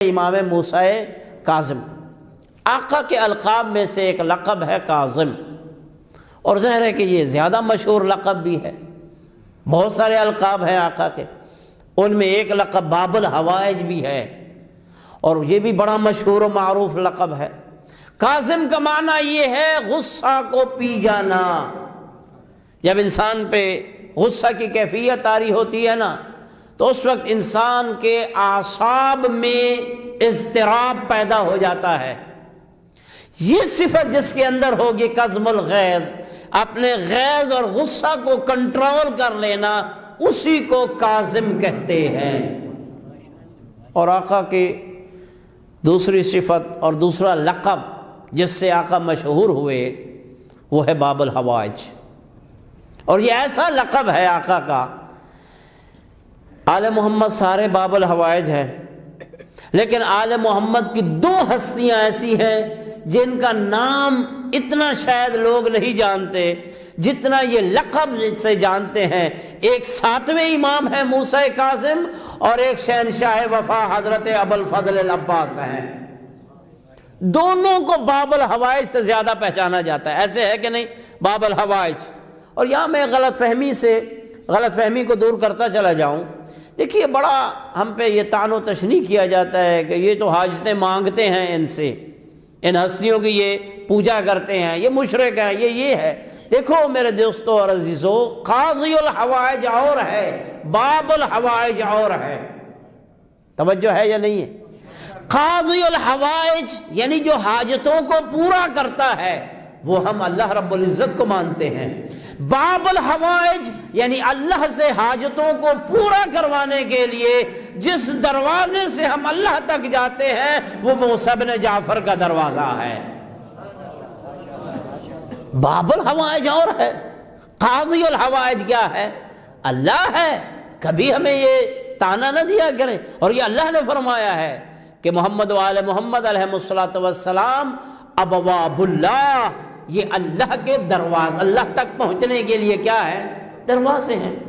امام موسیٰ کاظم، آقا کے القاب میں سے ایک لقب ہے کاظم، اور ظاہر ہے کہ یہ زیادہ مشہور لقب بھی ہے۔ بہت سارے القاب ہیں آقا کے، ان میں ایک لقب باب الحوائج بھی ہے، اور یہ بھی بڑا مشہور و معروف لقب ہے۔ کاظم کا معنی یہ ہے غصہ کو پی جانا۔ جب انسان پہ غصہ کی کیفیت طاری ہوتی ہے نا، تو اس وقت انسان کے اعصاب میں اضطراب پیدا ہو جاتا ہے۔ یہ صفت جس کے اندر ہوگی کظم الغیظ، اپنے غیظ اور غصہ کو کنٹرول کر لینا، اسی کو کاظم کہتے ہیں۔ اور آقا کی دوسری صفت اور دوسرا لقب جس سے آقا مشہور ہوئے وہ ہے باب الحوائج، اور یہ ایسا لقب ہے آقا کا۔ آل محمد سارے باب الحوائج ہیں، لیکن آل محمد کی دو ہستیاں ایسی ہیں جن کا نام اتنا شاید لوگ نہیں جانتے جتنا یہ لقب سے جانتے ہیں۔ ایک 7ویں امام ہے موسیٰ کاظم، اور ایک شہنشاہ وفا حضرت ابوالفضل العباس ہیں۔ دونوں کو باب الحوائج سے زیادہ پہچانا جاتا ہے، ایسے ہے کہ نہیں؟ باب الحوائج۔ اور یہاں میں غلط فہمی کو دور کرتا چلا جاؤں۔ دیکھیے، بڑا ہم پہ یہ طعن و تشنیع کیا جاتا ہے کہ یہ تو حاجتیں مانگتے ہیں ان سے، ان ہستیوں کی یہ پوجا کرتے ہیں، یہ مشرک ہیں، یہ ہے۔ دیکھو میرے دوستو اور عزیزو، قاضی الحوائج اور ہے، باب الحوائج اور ہے۔ توجہ ہے یا نہیں ہے؟ قاضی الحوائج یعنی جو حاجتوں کو پورا کرتا ہے وہ ہم اللہ رب العزت کو مانتے ہیں۔ باب الحوائج یعنی اللہ سے حاجتوں کو پورا کروانے کے لیے جس دروازے سے ہم اللہ تک جاتے ہیں وہ موسیٰ بن جعفر کا دروازہ ہے۔ باب الحوائج اور ہے، قاضی الحوائج کیا ہے؟ اللہ ہے۔ کبھی ہمیں یہ طعنہ نہ دیا کرے۔ اور یہ اللہ نے فرمایا ہے کہ محمد و آل محمد علیہ السلام ابواب اللہ، یہ اللہ کے دروازے، اللہ تک پہنچنے کے لیے کیا ہے؟ دروازے ہیں۔